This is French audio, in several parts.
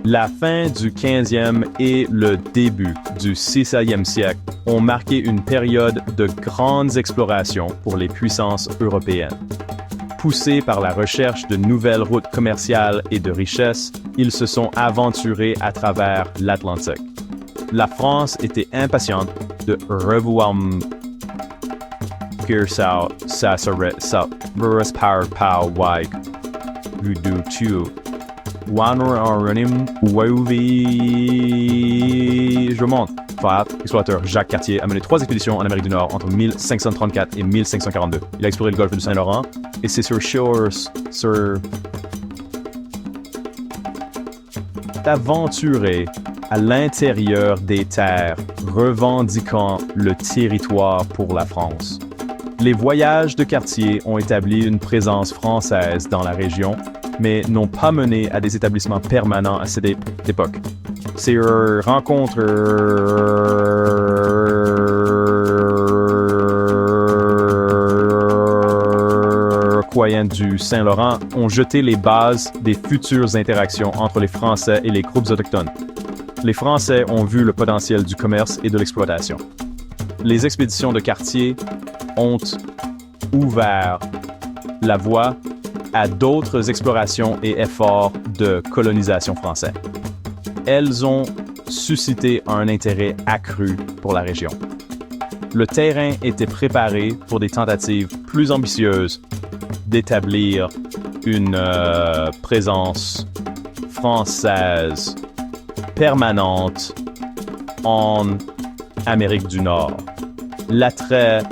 La fin du 15e et le début du 16e siècle ont marqué une période de grandes explorations pour les puissances européennes. Poussés par la recherche de nouvelles routes commerciales et de richesses, ils se sont aventurés à travers l'Atlantique. La France était impatiente de revoir Gersau, Sassaret, Burris Power Pow, Wig, Rudu Tu, Wanranim, Wauvi. Je monte. Explorateur Jacques Cartier a mené 3 expéditions en Amérique du Nord entre 1534 et 1542. Il a exploré le golfe du Saint-Laurent et c'est aventuré à l'intérieur des terres, revendiquant le territoire pour la France. Les voyages de Cartier ont établi une présence française dans la région, mais n'ont pas mené à des établissements permanents à cette époque. Ces rencontres croyantes du Saint-Laurent ont jeté les bases des futures interactions entre les Français et les groupes autochtones. Les Français ont vu le potentiel du commerce et de l'exploitation. Les expéditions de Cartier ont ouvert la voie à d'autres explorations et efforts de colonisation français. Elles ont suscité un intérêt accru pour la région. Le terrain était préparé pour des tentatives plus ambitieuses d'établir une présence française permanente en Amérique du Nord. L'attrait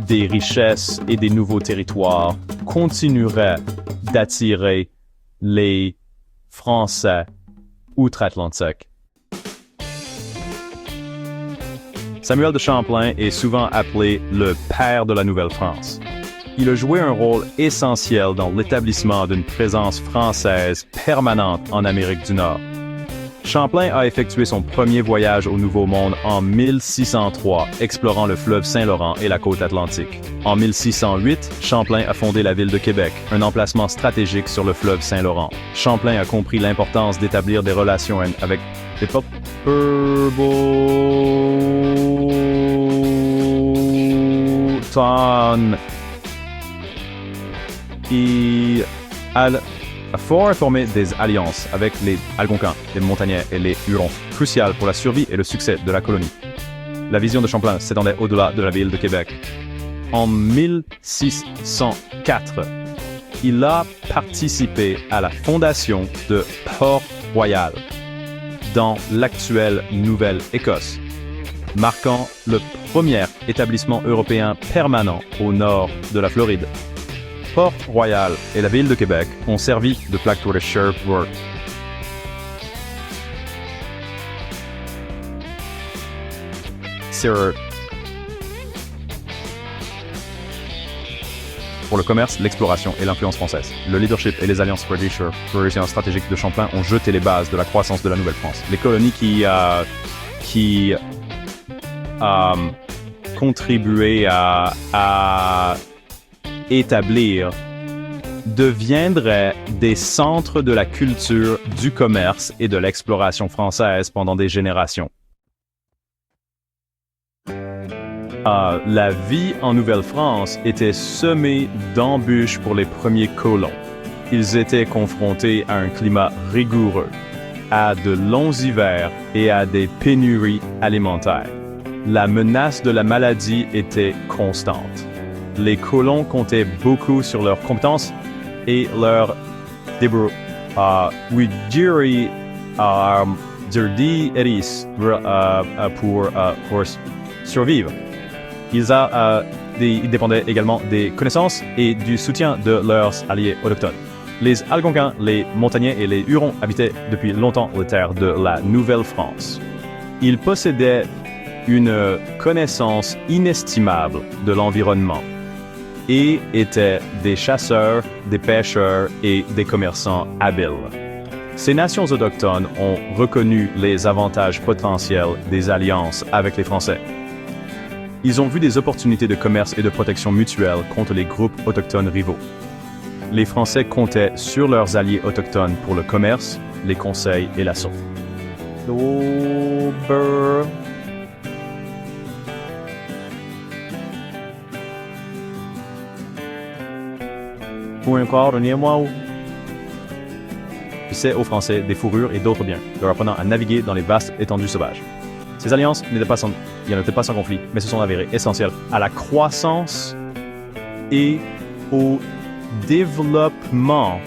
des richesses et des nouveaux territoires continuerait d'attirer les Français outre-Atlantique. Samuel de Champlain est souvent appelé le père de la Nouvelle-France. Il a joué un rôle essentiel dans l'établissement d'une présence française permanente en Amérique du Nord. Champlain a effectué son premier voyage au Nouveau Monde en 1603, explorant le fleuve Saint-Laurent et la côte atlantique. En 1608, Champlain a fondé la ville de Québec, un emplacement stratégique sur le fleuve Saint-Laurent. Champlain a compris l'importance d'établir des relations avec les peuples et a fort formé des alliances avec les Algonquins, les Montagnais et les Hurons, cruciales pour la survie et le succès de la colonie. La vision de Champlain s'étendait au-delà de la ville de Québec. En 1604, il a participé à la fondation de Port-Royal, dans l'actuelle Nouvelle-Écosse, marquant le premier établissement européen permanent au nord de la Floride. Port-Royal et la ville de Québec ont servi de plaque pour le Sherbrooke. Pour le commerce, l'exploration et l'influence française. Le leadership et les alliances stratégiques de Champlain ont jeté les bases de la croissance de la Nouvelle-France. Les colonies qui contribuaient à établir deviendraient des centres de la culture, du commerce et de l'exploration française pendant des générations. La vie en Nouvelle-France était semée d'embûches pour les premiers colons. Ils étaient confrontés à un climat rigoureux, à de longs hivers et à des pénuries alimentaires. La menace de la maladie était constante. Les colons comptaient beaucoup sur leurs compétences et leur débrouillard pour survivre. Ils dépendaient également des connaissances et du soutien de leurs alliés autochtones. Les Algonquins, les Montagnais et les Hurons habitaient depuis longtemps les terres de la Nouvelle-France. Ils possédaient une connaissance inestimable de l'environnement et étaient des chasseurs, des pêcheurs et des commerçants habiles. Ces nations autochtones ont reconnu les avantages potentiels des alliances avec les Français. Ils ont vu des opportunités de commerce et de protection mutuelle contre les groupes autochtones rivaux. Les Français comptaient sur leurs alliés autochtones pour le commerce, les conseils et la sauce. L'Auber. Ou encore, donnez-moi. C'est aux Français des fourrures et d'autres biens, leur apprenant à naviguer dans les vastes étendues sauvages. Ces alliances n'étaient pas sans conflit, mais se sont avérées essentielles à la croissance et au développement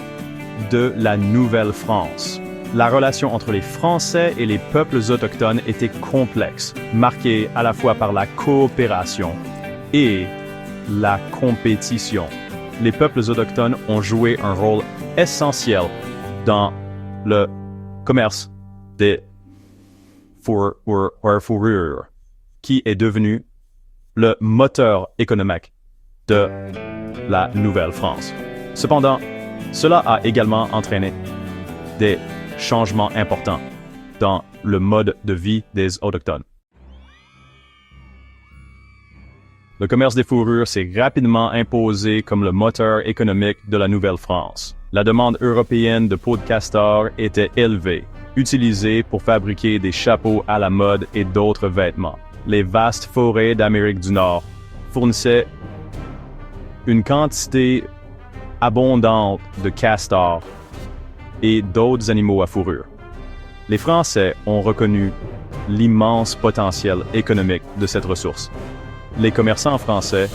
de la Nouvelle-France. La relation entre les Français et les peuples autochtones était complexe, marquée à la fois par la coopération et la compétition. Les peuples autochtones ont joué un rôle essentiel dans le commerce des fourrures, qui est devenu le moteur économique de la Nouvelle-France. Cependant, cela a également entraîné des changements importants dans le mode de vie des Autochtones. Le commerce des fourrures s'est rapidement imposé comme le moteur économique de la Nouvelle-France. La demande européenne de peau de castor était élevée, utilisée pour fabriquer des chapeaux à la mode et d'autres vêtements. Les vastes forêts d'Amérique du Nord fournissaient une quantité abondante de castors et d'autres animaux à fourrure. Les Français ont reconnu l'immense potentiel économique de cette ressource. Les commerçants français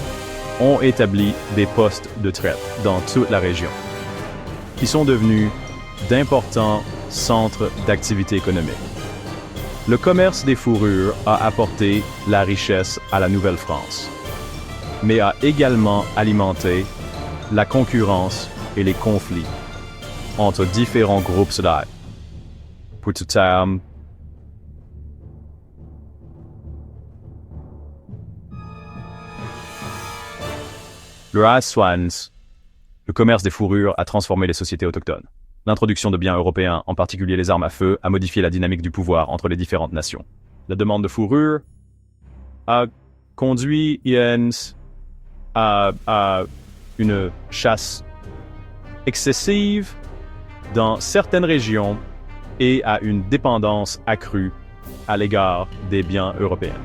ont établi des postes de traite dans toute la région, qui sont devenus d'importants centres d'activité économique. Le commerce des fourrures a apporté la richesse à la Nouvelle-France, mais a également alimenté la concurrence et les conflits entre différents groupes sociaux. Pour tout terme, le commerce des fourrures a transformé les sociétés autochtones. L'introduction de biens européens, en particulier les armes à feu, a modifié la dynamique du pouvoir entre les différentes nations. La demande de fourrure a conduit à une chasse excessive dans certaines régions et à une dépendance accrue à l'égard des biens européens.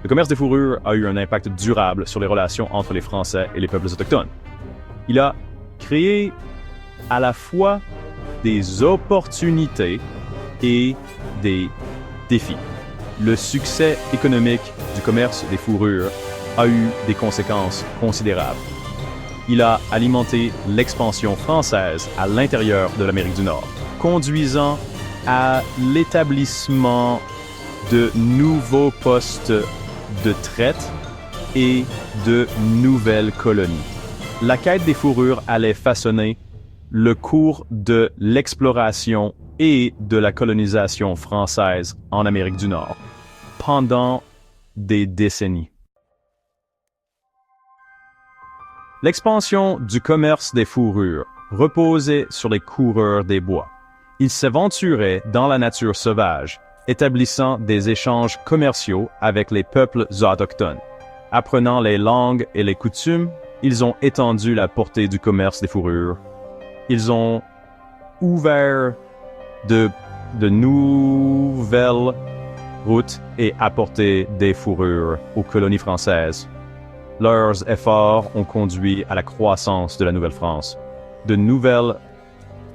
Le commerce des fourrures a eu un impact durable sur les relations entre les Français et les peuples autochtones. Il a créé à la fois des opportunités et des défis. Le succès économique du commerce des fourrures a eu des conséquences considérables. Il a alimenté l'expansion française à l'intérieur de l'Amérique du Nord, conduisant à l'établissement de nouveaux postes de traite et de nouvelles colonies. La quête des fourrures allait façonner le cours de l'exploration et de la colonisation française en Amérique du Nord pendant des décennies. L'expansion du commerce des fourrures reposait sur les coureurs des bois. Ils s'aventuraient dans la nature sauvage, établissant des échanges commerciaux avec les peuples autochtones. Apprenant les langues et les coutumes, ils ont étendu la portée du commerce des fourrures. Ils ont ouvert de nouvelles routes et apporté des fourrures aux colonies françaises. Leurs efforts ont conduit à la croissance de la Nouvelle-France. De nouvelles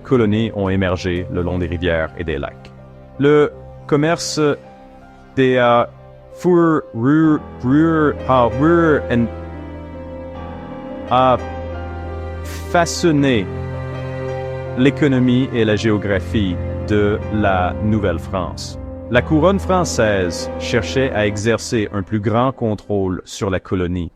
colonies ont émergé le long des rivières et des lacs. Le commerce des fourrures a façonné l'économie et la géographie de la Nouvelle-France. La couronne française cherchait à exercer un plus grand contrôle sur la colonie